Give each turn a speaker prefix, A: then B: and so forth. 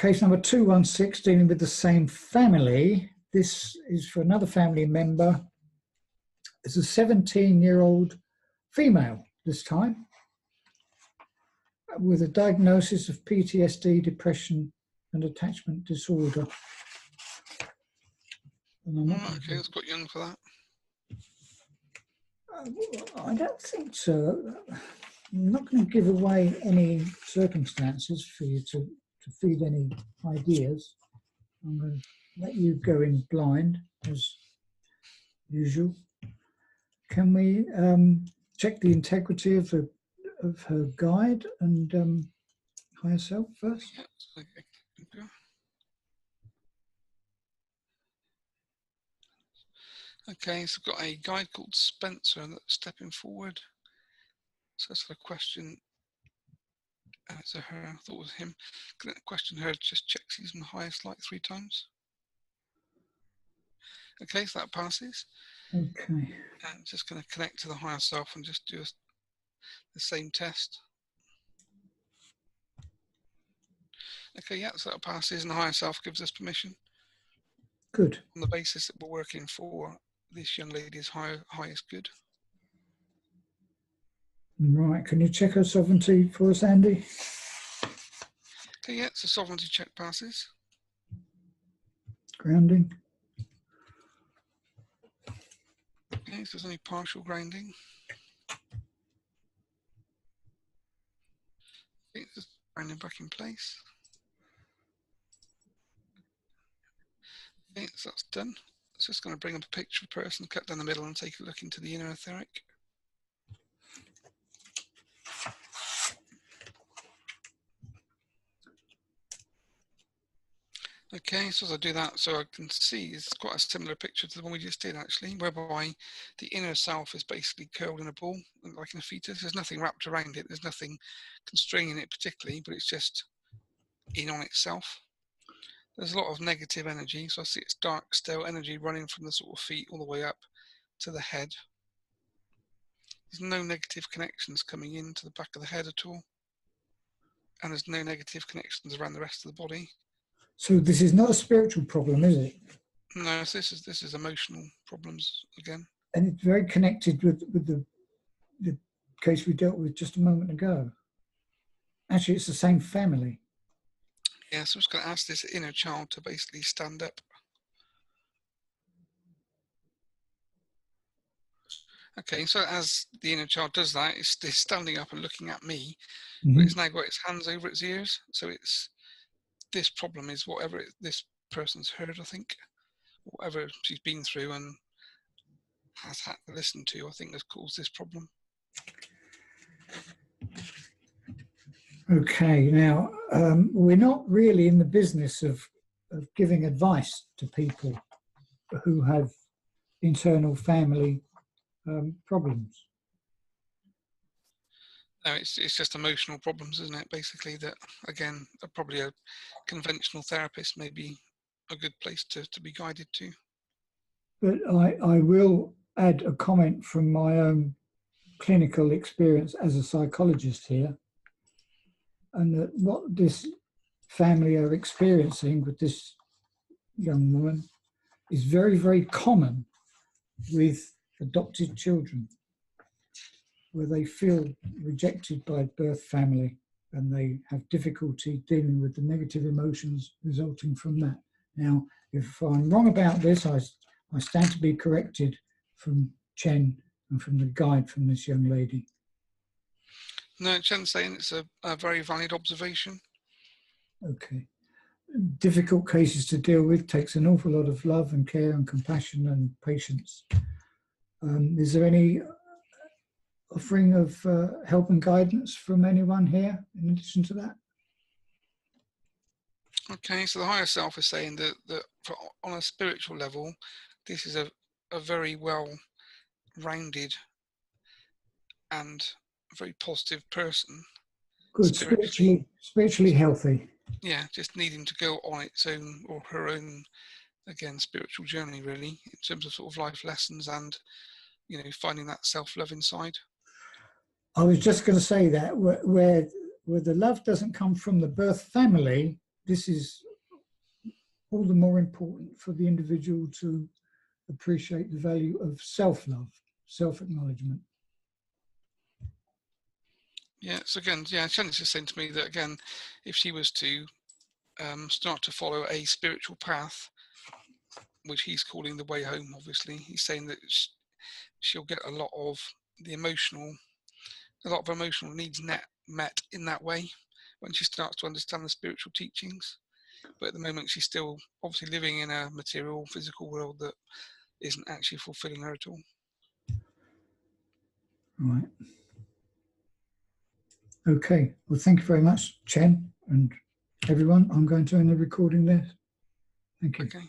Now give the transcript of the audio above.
A: Case number 216, dealing with the same family. This is for another family member. It's a 17-year-old female this time, with a diagnosis of PTSD, depression, and attachment disorder. And
B: okay, it's quite young for that.
A: I don't think so. I'm not going to give away any circumstances for you to feed any ideas. I'm going to let you go in blind as usual. Can we check the integrity of her guide and higher self first?
B: Yeah, okay. Okay, so I've got a guide called Spencer that's stepping forward. So that's a question. It's a her, I thought it was him. Can I question her, just checks he's in the highest light 3 times. Okay, so that passes.
A: Okay.
B: And just going to connect to the higher self and just do the same test. Okay, yeah, so that passes and the higher self gives us permission.
A: Good.
B: On the basis that we're working for this young lady's highest good.
A: Right, can you check her sovereignty for us, Andy?
B: Okay, yeah, so sovereignty check passes.
A: Grounding.
B: Okay, so there's only partial grounding. Okay, just grounding back in place. Okay, so that's done. It's just going to bring up a picture of the person, cut down the middle and take a look into the inner etheric. Okay, so as I do that, so I can see it's quite a similar picture to the one we just did actually, whereby the inner self is basically curled in a ball, like in a fetus. There's nothing wrapped around it, there's nothing constraining it particularly, but it's just in on itself. There's a lot of negative energy, so I see it's dark, stale energy running from the sort of feet all the way up to the head. There's no negative connections coming into the back of the head at all. And there's no negative connections around the rest of the body.
A: So this is not a spiritual problem, is it?
B: No, so this is emotional problems again.
A: And it's very connected with the case we dealt with just a moment ago. Actually, it's the same family.
B: Yeah, so I'm just going to ask this inner child to basically stand up. Okay, so as the inner child does that, it's standing up and looking at me, but it's now got its hands over its ears. So it's this problem is whatever this person's heard, I think, whatever she's been through and has had to listen to, I think has caused this problem.
A: Okay, now we're not really in the business of giving advice to people who have internal family problems.
B: No, it's just emotional problems, isn't it? Basically, that again, probably a conventional therapist may be a good place to be guided to.
A: But I will add a comment from my own clinical experience as a psychologist here, and that what this family are experiencing with this young woman is very, very common with adopted children, where they feel rejected by birth family and they have difficulty dealing with the negative emotions resulting from that. Now, if I'm wrong about this, I stand to be corrected from Chen and from the guide from this young lady.
B: No, Chen's saying it's a very valid observation.
A: Okay. Difficult cases to deal with, takes an awful lot of love and care and compassion and patience. Is there any offering of help and guidance from anyone here in addition to that?
B: Okay, so the higher self is saying that on a spiritual level, this is a very well-rounded and very positive person.
A: Good, spiritually healthy.
B: Yeah, just needing to go on its own or her own, again, spiritual journey really, in terms of sort of life lessons and, you know, finding that self-love inside.
A: I was just going to say that where the love doesn't come from the birth family, this is all the more important for the individual to appreciate the value of self-love, self-acknowledgement.
B: Yeah, so again, yeah, Shannon's just saying to me that, again, if she was to start to follow a spiritual path, which he's calling the way home, obviously, he's saying that she'll get a lot of emotional needs met in that way when she starts to understand the spiritual teachings. But at the moment, she's still obviously living in a material, physical world that isn't actually fulfilling her at all.
A: Right. Okay. Well, thank you very much, Chen, and everyone. I'm going to end the recording there. Thank you.
B: Okay.